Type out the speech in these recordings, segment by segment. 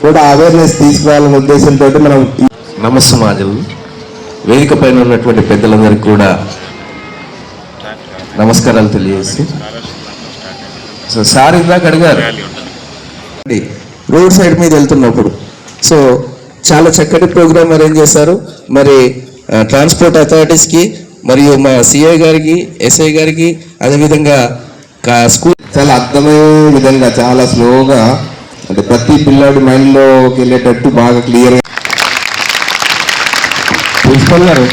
కూడా అవేర్నెస్ తీసుకురావాలనే ఉద్దేశంతో మనం నమస్సమాజం వేదిక పైన ఉన్నటువంటి పెద్దలందరికీ కూడా నమస్కారాలు తెలియజేస్తూ, సో సార్ ఇందాక అడిగారు రోడ్ సైడ్ మీద వెళ్తున్నప్పుడు, సో చాలా చక్కటి ప్రోగ్రామ్ అరేంజ్ చేశారు. మరి ట్రాన్స్పోర్ట్ అథారిటీస్కి మరియు మా సిఐ గారికి, ఎస్ఐ గారికి, అదేవిధంగా స్కూల్ చాలా అర్థమయ్యే విధంగా చాలా స్లోగా, అంటే ప్రతి పిల్లాడి మైండ్లోకి వెళ్ళేటట్టు బాగా క్లియర్గా. ప్రిన్సిపల్ గారు,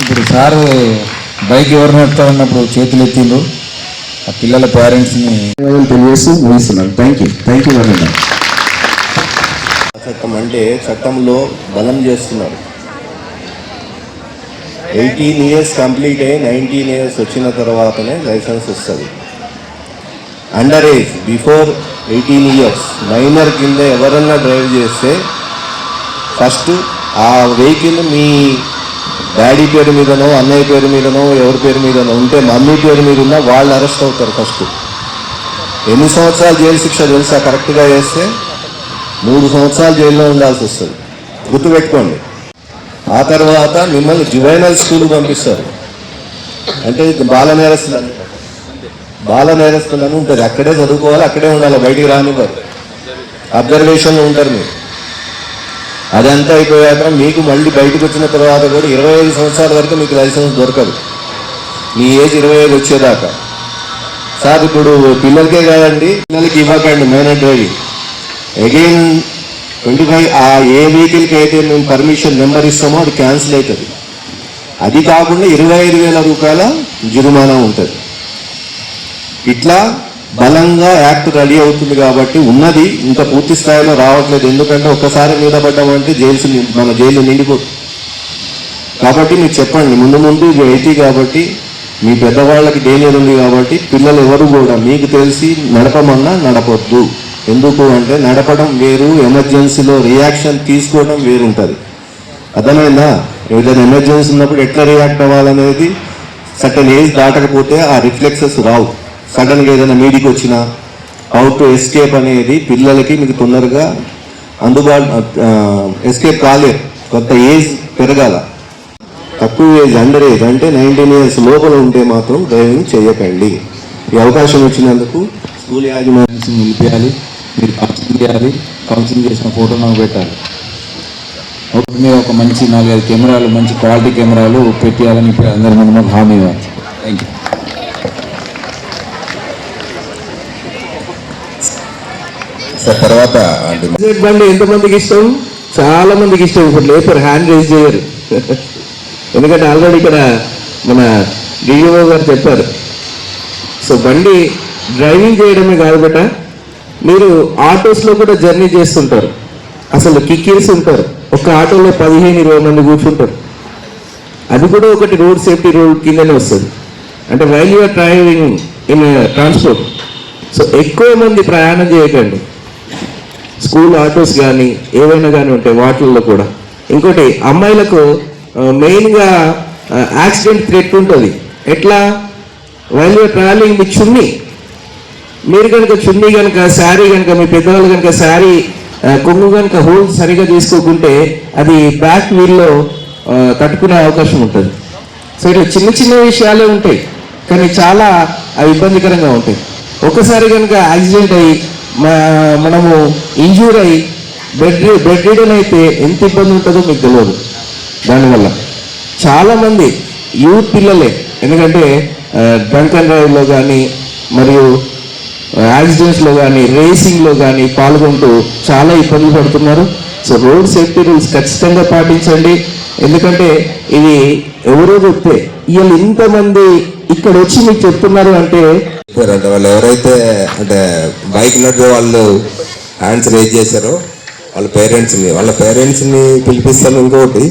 ఇప్పుడు సార్ బైక్ ఎవరు నడుపుతా ఉన్నప్పుడు చేతులు ఎత్తిండ్రు, ఆ పిల్లల పేరెంట్స్ని తెలియజేస్తూ ముగిస్తున్నాను. Thank you very much. చట్టం అంటే చట్టంలో బలం చేస్తున్నారు. 18 years కంప్లీట్ అయ్యి 19 years వచ్చిన తర్వాతనే లైసెన్స్ వస్తుంది. Under age before 18 years minor కింద ఎవరన్నా డ్రైవ్ చేస్తే ఫస్ట్ ఆ వెహికల్ మీ డాడీ పేరు మీదనో, అన్నయ్య పేరు మీదనో, ఎవరి పేరు మీదనో ఉంటే, మమ్మీ పేరు మీద ఉన్నా వాళ్ళు అరెస్ట్ అవుతారు. ఫస్ట్ ఎన్ని సంవత్సరాలు జైలు శిక్ష తెలుసా? కరెక్ట్గా వేస్తే 3 సంవత్సరాలు జైల్లో ఉండాల్సి వస్తుంది, గుర్తుపెట్టుకోండి. ఆ తర్వాత మిమ్మల్ని జువైనల్ స్కూల్కి పంపిస్తారు. అంటే బాల నేరస్తులని ఉంటుంది, అక్కడే చదువుకోవాలి, అక్కడే ఉండాలి, బయటికి రానివ్వరు, అబ్జర్వేషన్లో ఉంటారు మీరు. అదంతా అయిపోయాక మీకు మళ్ళీ బయటకు వచ్చిన తర్వాత కూడా 25 సంవత్సరాల వరకు మీకు లైసెన్స్ దొరకదు, మీ ఏజ్ 25 వచ్చేదాకా. సార్ ఇప్పుడు పిల్లలకే కాదండి, పిల్లలకి ఇవ్వకండి మైనర్ డ్రైవింగ్. అగైన్ 25 ఆ ఏ వెహికల్కి అయితే మేము పర్మిషన్ నెంబర్ ఇస్తామో అది క్యాన్సిల్ అవుతుంది. అది కాకుండా 25,000 రూపాయల జురుమానా ఉంటుంది. ఇట్లా బలంగా యాక్ట్ రెడీ అవుతుంది. కాబట్టి ఉన్నది ఇంకా పూర్తి స్థాయిలో రావట్లేదు. ఎందుకంటే ఒక్కసారి మీద పడ్డామంటే మన జైలు నిండిపోతుంది. కాబట్టి మీరు చెప్పండి, ముందు ఇది అయితే కాబట్టి మీ పెద్దవాళ్ళకి డేంజర్ ఉంది కాబట్టి పిల్లలు ఎవరు కూడా మీకు తెలిసి నడపమన్నా నడపొద్దు. ఎందుకు అంటే నడపడం వేరు, ఎమర్జెన్సీలో రియాక్షన్ తీసుకోవడం వేరుంటుంది. అర్థమైందా? ఏదైనా ఎమర్జెన్సీ ఉన్నప్పుడు ఎట్లా రియాక్ట్ అవ్వాలనేది సర్టన్ ఏజ్ దాటకపోతే ఆ రిఫ్లెక్సెస్ రావు. సడన్గా ఏదైనా మీడికి వచ్చినా హౌ టు ఎస్కేప్ అనేది పిల్లలకి మీకు తొందరగా ఎస్కేప్ కాలేరు. కొంత ఏజ్ పెరగాల. తక్కువ ఏజ్, అండర్ ఏజ్ అంటే 19 years లోపల ఉంటే మాత్రం డ్రైవింగ్ చేయకండి. ఈ అవకాశం వచ్చినందుకు స్కూల్ యాజమాన్యం నిలిపేయాలి, మీరు కౌన్సిలింగ్ చేయాలి, కౌన్సిలింగ్ చేసిన ఫోటో నాకు పెట్టాలి. ఒకటి మీద ఒక మంచి 4-5 కెమెరాలు, మంచి క్వాలిటీ కెమెరాలు పెట్టేయాలని ఇప్పుడు అందరి ముందు మాకు హామీ ఇవ్వాలి. Thank you. తర్వాత బండి ఎంతమందికి ఇష్టం? చాలా మందికి ఇష్టం. ఇప్పుడు లేపర్ హ్యాండ్ రైజ్ చేయరు, ఎందుకంటే ఆల్రెడీ ఇక్కడ మన డిఓ గారు చెప్పారు. సో బండి డ్రైవింగ్ చేయడమే కాదు బట, మీరు ఆటోస్లో కూడా జర్నీ చేస్తుంటారు. అసలు కిక్కిరిసి ఉంటారు. ఒక ఆటోలో 15-20 మంది కూర్చుంటారు. అది కూడా ఒకటి రోడ్ సేఫ్టీ రూల్ కిందనే వస్తుంది. అంటే while you are driving in transport, so ఎక్కువ మంది ప్రయాణం చేయకండి. స్కూల్ ఆటోస్ కానీ ఏవైనా కానీ ఉంటాయి, వాటిల్లో కూడా. ఇంకోటి, అమ్మాయిలకు మెయిన్గా యాక్సిడెంట్ థ్రెట్ ఉంటుంది. ఎట్లా? While you are travelling with చున్నీ. మీరు కనుక చున్నీ కనుక, శారీ కనుక, మీ పెద్దవాళ్ళు కనుక శారీ కొంగు కనుక హోల్ సరిగా తీసుకోకుంటే అది బ్యాక్ వీల్లో తట్టుకునే అవకాశం ఉంటుంది. సో ఇట్లా చిన్న చిన్న విషయాలే ఉంటాయి, కానీ చాలా అవి ఇబ్బందికరంగా ఉంటాయి. ఒకసారి కనుక యాక్సిడెంట్ అయ్యి మనము ఇంజ్యూర్ అయ్యి బెడ్ రిడన్ అయితే ఎంత ఇబ్బంది ఉంటుందో మీకు తెలియదు. దానివల్ల చాలామంది యూత్ పిల్లలే, ఎందుకంటే డ్రంక్ అండ్ డ్రైవ్లో కానీ, మరియు యాక్సిడెంట్స్లో కానీ, రేసింగ్లో కానీ పాల్గొంటూ చాలా ఇబ్బందులు పడుతున్నారు. సో రోడ్ సేఫ్టీ రూల్స్ ఖచ్చితంగా పాటించండి. ఎందుకంటే ఇది ఎవరో చెప్తే వీళ్ళు ఇంతమంది ఇక్కడ వచ్చి మీకు చెప్తున్నారు అంటే వాళ్ళు ఎవరైతే అంటే బైక్ నడిపే వాళ్ళు హ్యాండ్స్ రేజ్ చేశారో వాళ్ళ పేరెంట్స్ని పిలిపిస్తాను. ఇంకొకటి,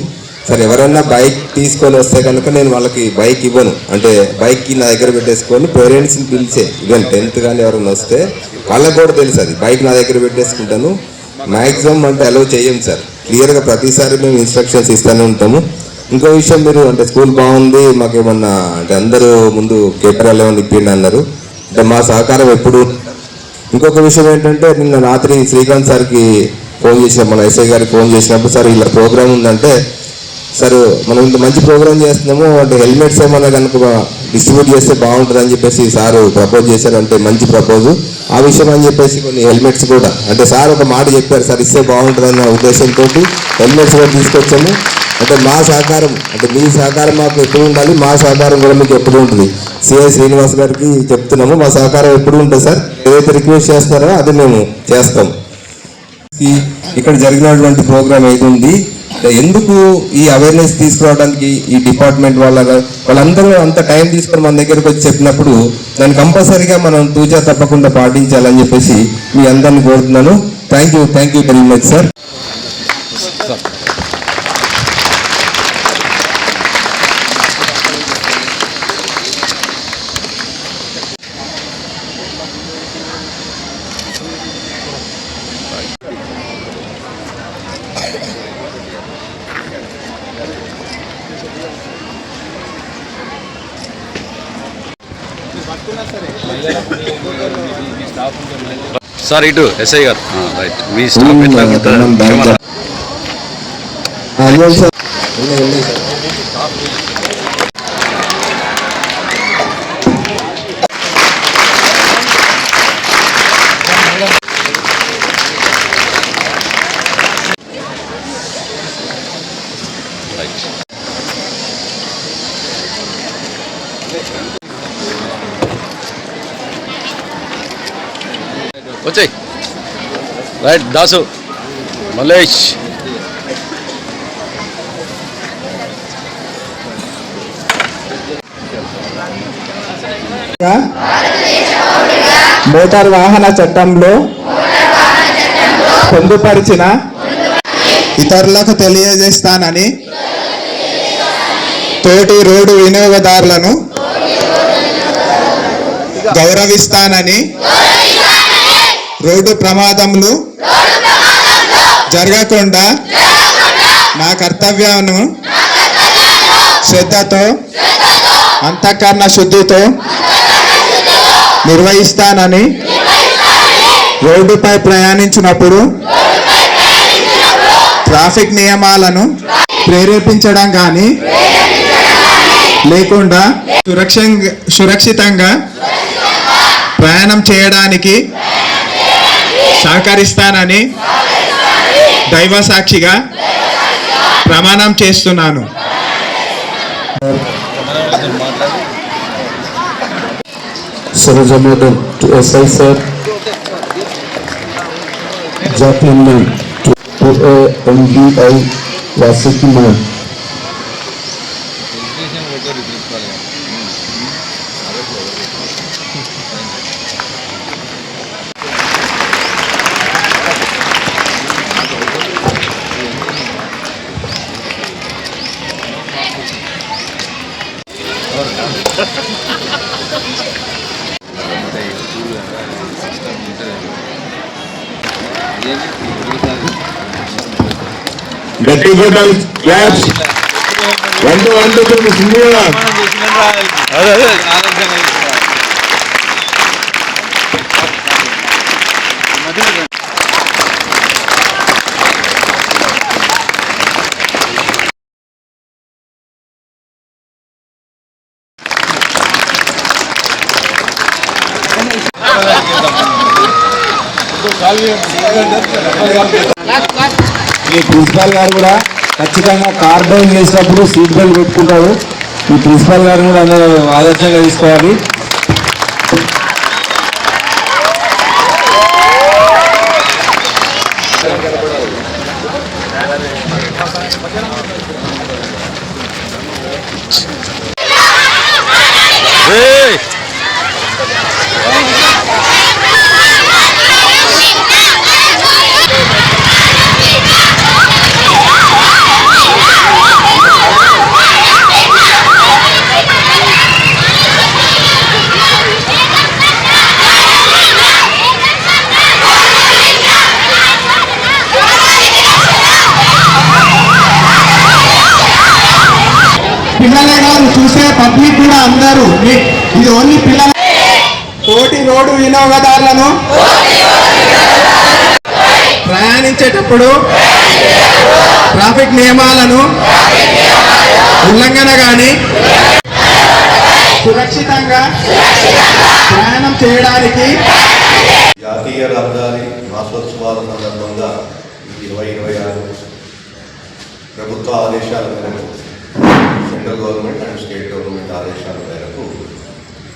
సరే ఎవరైనా బైక్ తీసుకొని వస్తే కనుక నేను వాళ్ళకి బైక్ ఇవ్వను. అంటే బైక్కి నా దగ్గర పెట్టేసుకొని పేరెంట్స్ని పిలిచే, ఈవెన్ 10th కానీ ఎవరైనా వస్తే వాళ్ళకి కూడా తెలుసు అది బైక్ నా దగ్గర పెట్టేసుకుంటాను. మ్యాక్సిమం అంటే అలౌ చేయం సార్. క్లియర్గా ప్రతిసారి మేము ఇన్స్ట్రక్షన్స్ ఇస్తూనే ఉంటాము. ఇంకో విషయం, మీరు అంటే స్కూల్ బాగుంది, మాకేమన్నా అంటే అందరూ ముందు కెమెరాలు ఏమన్నా ఇప్పిండి అన్నారు. అంటే మా సహకారం ఎప్పుడు. ఇంకొక విషయం ఏంటంటే నిన్న రాత్రి శ్రీకాంత్ సార్కి ఫోన్ చేసిన, మన ఎస్ఐ గారికి ఫోన్ చేసినప్పుడు, సార్ ఇలా ప్రోగ్రామ్ ఉందంటే, సార్ మనం ఇంత మంచి ప్రోగ్రామ్ చేస్తున్నాము అంటే హెల్మెట్స్ ఏమన్నా కనుక డిస్ట్రిబ్యూట్ చేస్తే బాగుంటుంది అని చెప్పేసి సారు ప్రపోజ్ చేశారు. అంటే మంచి ప్రపోజ్ ఆ విషయం అని చెప్పేసి కొన్ని హెల్మెట్స్ కూడా అంటే సార్ ఒక మాట చెప్పారు, సార్ ఇస్తే బాగుంటుందన్న ఉద్దేశంతో హెల్మెట్స్ కూడా తీసుకొచ్చాము. అంటే మా సహకారం అంటే మీ సహకారం మాకు ఎప్పుడు ఉండాలి, మా సహకారం కూడా మీకు ఎప్పుడు ఉంటుంది. సిఐ శ్రీనివాస్ గారికి చెప్తున్నాము, మా సహకారం ఎప్పుడు ఉంటుంది సార్, ఏదైతే రిక్వెస్ట్ చేస్తారో అది మేము చేస్తాం. ఇక్కడ జరిగినటువంటి ప్రోగ్రామ్ ఏది ఉంది, ఎందుకు ఈ అవేర్నెస్ తీసుకురావడానికి ఈ డిపార్ట్మెంట్ వాళ్ళందరూ అంత టైం తీసుకొని మన దగ్గరకు వచ్చి చెప్పినప్పుడు దాన్ని కంపల్సరీగా మనం తూచా తప్పకుండా పాటించాలని చెప్పేసి మీ అందరిని కోరుతున్నాను. Thank you very much sir. Sir ఇటు ఎస్ఐ గారు రైట్ మీ స్టాఫ్ ఎట్లా ఉంటుంది? వచ్చాయి రైట్. దాసు మల్లేష్ మోటార్ వాహన చట్టంలో పొందుపరిచిన ఇతరులకు తెలియజేస్తానని తోటి రోడ్డు వినియోగదారులను గౌరవిస్తానని రోడ్డు ప్రమాదములు జరగకుండా నా కర్తవ్యాన్ని శ్రద్ధతో అంతఃకరణ శుద్ధితో నిర్వహిస్తానని రోడ్డుపై ప్రయాణించినప్పుడు ట్రాఫిక్ నియమాలను ప్రేరేపించడం కానీ లేకుండా సురక్షితంగా ప్రయాణం చేయడానికి సహకరిస్తానని దైవ సాక్షిగా ప్రమాణం చేస్తున్నాను. Sarojamodam to SI sir, Jacqueline Lim to MBI Vasuki Man. Gatti Godal claps. One to Sindhya. ఈ ప్రిన్సిపాల్ గారు కూడా ఖచ్చితంగా కార్ డ్రైవ్ చేసినప్పుడు సీట్ బెల్ట్ పెట్టుకుంటారు. ఈ ప్రిన్సిపాల్ గారు కూడా అందరూ ఆదర్శంగా తీసుకోవాలి. పిల్లలే కాదు చూసే పబ్లిక్ కూడా అందరూ ఇది ఓన్లీ పిల్లల తోటి రోడ్డు వినియోగదారులను ప్రయాణించేటప్పుడు ట్రాఫిక్ నియమాలను ఉల్లంఘన కానీ సురక్షితంగా ప్రయాణం చేయడానికి జాతీయ రహదారి మాసోత్సవాల సందర్భంగా 2026 ప్రభుత్వ ఆదేశాల మేరకు central government and state government ఆదేశాల మేరకు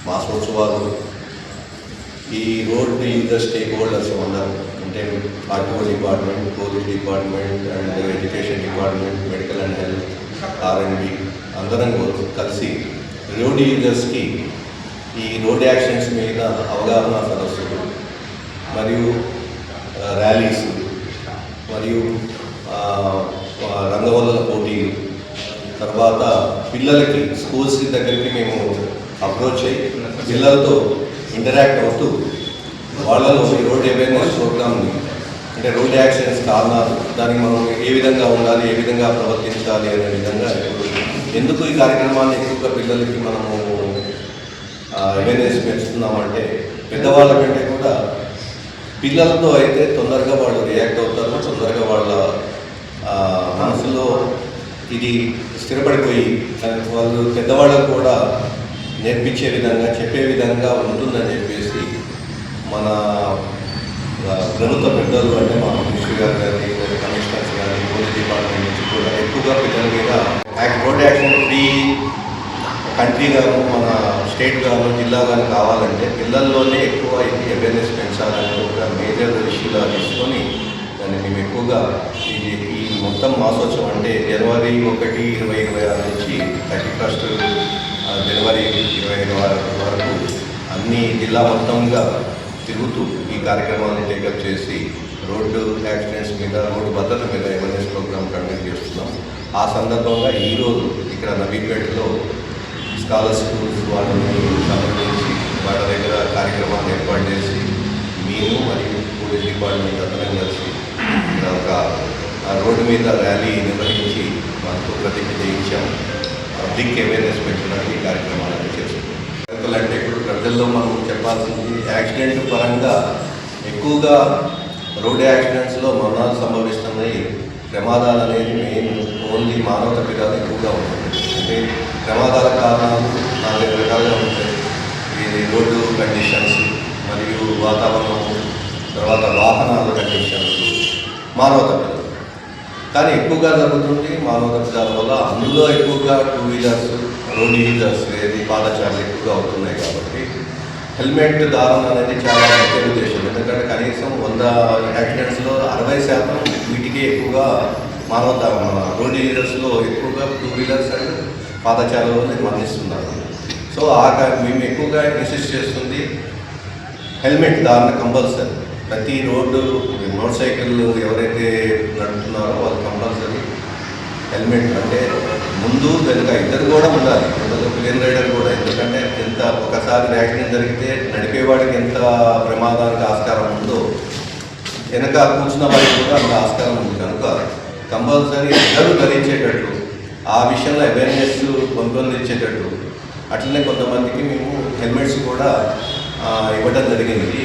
మాసోత్సవాలు ఈ రోడ్ యూజర్ స్టేక్ హోల్డర్స్ ఉన్నారు. అంటే RTO department, police department and education department, medical and health, ఆర్ఎండ్బి అందరం కలిసి రోడ్ యూజర్స్కి ఈ రోడ్ యాక్సిడెంట్స్ మీద అవగాహన సదస్సులు మరియు ర్యాలీస్ మరియు రంగవల్లుల పోటీలు, తర్వాత పిల్లలకి స్కూల్స్ దగ్గరికి మేము అప్రోచ్ అయ్యి పిల్లలతో ఇంటరాక్ట్ అవుతూ వాళ్ళలో ఈ రోడ్ అవేర్నెస్ ప్రోగ్రామ్ని, అంటే రోడ్ యాక్సిడెంట్స్ కారణాలు, దానికి మనం ఏ విధంగా ఉండాలి, ఏ విధంగా ప్రవర్తించాలి అనే విధంగా ఎందుకు ఈ కార్యక్రమాన్ని ఎక్కువగా పిల్లలకి మనము అవేర్నెస్ పెంచుతున్నామంటే పెద్దవాళ్ళ కంటే కూడా పిల్లలతో అయితే తొందరగా వాళ్ళు రియాక్ట్ అవుతారు, తొందరగా వాళ్ళ మనసులో ఇది స్థిరపడిపోయి వాళ్ళు పెద్దవాళ్ళకు కూడా నేర్పించే విధంగా చెప్పే విధంగా ఉంటుందని చెప్పేసి మన ప్రభుత్వ పెద్దలు అంటే మా మినిస్టర్ గారు కానీ కమిషనర్స్ కానీ పోలీస్ డిపార్ట్మెంట్ నుంచి కూడా ఎక్కువగా పిల్లల మీద రోడ్ యాక్సిడెంట్ ఫ్రీ కంట్రీ గాను మన స్టేట్ గాను జిల్లా గాను కావాలంటే పిల్లల్లోనే ఎక్కువ ఇది అవేర్నెస్ పెంచాలని ఒక మేజర్ ఇష్యూగా తీసుకొని దాన్ని మేము ఎక్కువగా ఈ మొత్తం మాసోత్సవం అంటే జనవరి 1, 2026 నుంచి 31 జనవరి 2026 వరకు అన్ని జిల్లా మొత్తంగా తిరుగుతూ ఈ కార్యక్రమాన్ని టేకప్ చేసి రోడ్డు యాక్సిడెంట్స్ మీద, రోడ్డు భద్రత మీద అవేర్నెస్ ప్రోగ్రామ్ కండక్ట్ చేస్తున్నాం. ఆ సందర్భంగా ఈరోజు ఇక్కడ నవీపేటలో స్కాలర్ స్కూల్స్ వాళ్ళని సంప్రదించి వాళ్ళ దగ్గర కార్యక్రమాన్ని ఏర్పాటు చేసి మేము మరియు పోలీస్ డిపార్ట్మెంట్ అందరం కలిసి ఒక రోడ్డు మీద ర్యాలీ నిర్వహించి మనకు ప్రతిజ్ఞ చేయించాము. పబ్లిక్ అవేర్నెస్ పెంచడానికి ఈ కార్యక్రమాలను చేస్తున్నాం. అంటే ఇప్పుడు ప్రజల్లో మనం చెప్పాల్సింది యాక్సిడెంట్ పరంగా ఎక్కువగా రోడ్ యాక్సిడెంట్స్లో మరణాలు సంభవిస్తున్నాయి. ప్రమాదాలు అనేది మెయిన్ ఓన్లీ మానవ తప్పిదాలు ఎక్కువగా ఉంటుంది. అంటే ప్రమాదాల కారణాలు 4 రకాలుగా ఉంటాయి. ఇది రోడ్డు కండిషన్స్ మరియు వాతావరణం, తర్వాత వాహనాల కండిషన్స్, మానవ తప్పిదాలు. కానీ ఎక్కువగా జరుగుతుంది మానవ తప్పిదాల వల్ల. అందులో ఎక్కువగా 2 వీలర్స్, రోడ్ యూజర్స్, ఏది పాదచారులు ఎక్కువగా అవుతున్నాయి. కాబట్టి హెల్మెట్ ధారణ అనేది చాలా ముఖ్య ఉద్దేశం. ఎందుకంటే కనీసం 100 యాక్సిడెంట్స్లో 60% వీటికే ఎక్కువగా మన రోడ్ యూజర్స్లో ఎక్కువగా 2 వీలర్స్ అండ్ పాదచారులు మరణిస్తున్నారు. సో మేము ఎక్కువగా ఇన్సిస్ట్ చేస్తుంది హెల్మెట్ ధారణ కంపల్సరీ. ప్రతి రోడ్డు మోటార్ సైకిల్ ఎవరైతే నడుపుతున్నారో వాళ్ళు కంపల్సరీ హెల్మెట్, అంటే ముందు వెనుక ఇద్దరు కూడా ఉండాలి. ప్లేన్ రైడర్ కూడా, ఎందుకంటే ఎంత ఒకసారి యాక్సిడెంట్ జరిగితే నడిపేవాడికి ఎంత ప్రమాదానికి ఆస్కారం ఉందో వెనక కూర్చున్న వాడికి కూడా అంత ఆస్కారం ఉంది. కనుక కంపల్సరీ ఇద్దరు ధరించేటట్లు, ఆ విషయంలో అవేర్నెస్ పొందొందించేటట్లు. అట్లనే కొంతమందికి మేము హెల్మెట్స్ కూడా ఇవ్వడం జరిగింది.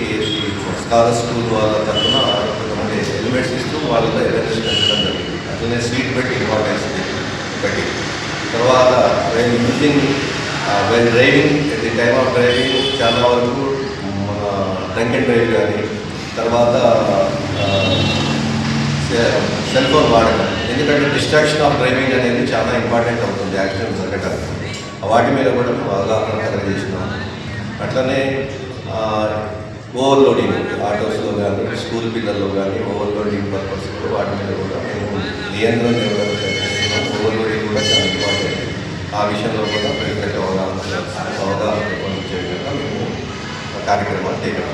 స్కాలర్ స్కూల్ వాళ్ళ తరఫున కొంతమంది హెల్మెట్స్ ఇస్తూ వాళ్ళతో అవేర్నెస్ పెంచడం జరిగింది. అట్లనే సీట్ బెల్ట్ ఇంపార్టెన్స్ ఒకటి. తర్వాత using well driving, at the time of driving చాలా వరకు మన డ్రంక్ అండ్ డ్రైవ్ కానీ, తర్వాత సెల్ ఫోన్ వాడటం. ఎందుకంటే డిస్ట్రాక్షన్ ఆఫ్ డ్రైవింగ్ అనేది చాలా ఇంపార్టెంట్ అవుతుంది యాక్సిడెంట్ జరగడానికి. వాటి మీద కూడా మేము అవగాహన కలిగజేసినాం. అట్లనే ఓవర్లోడింగ్ ఆటోస్లో కానీ, స్కూల్ పిల్లల్లో కానీ ఓవర్లోడింగ్ పర్పస్లో వాటి మీద కూడా మేము నియంత్రణ చేస్తున్నాం. ఓవర్లోడింగ్ కూడా చాలా ఇంపార్టెంట్. ఆ విషయంలో కూడా ప్రజలకు అవగాహన చేయడంగా మేము కార్యక్రమాలు చేయడం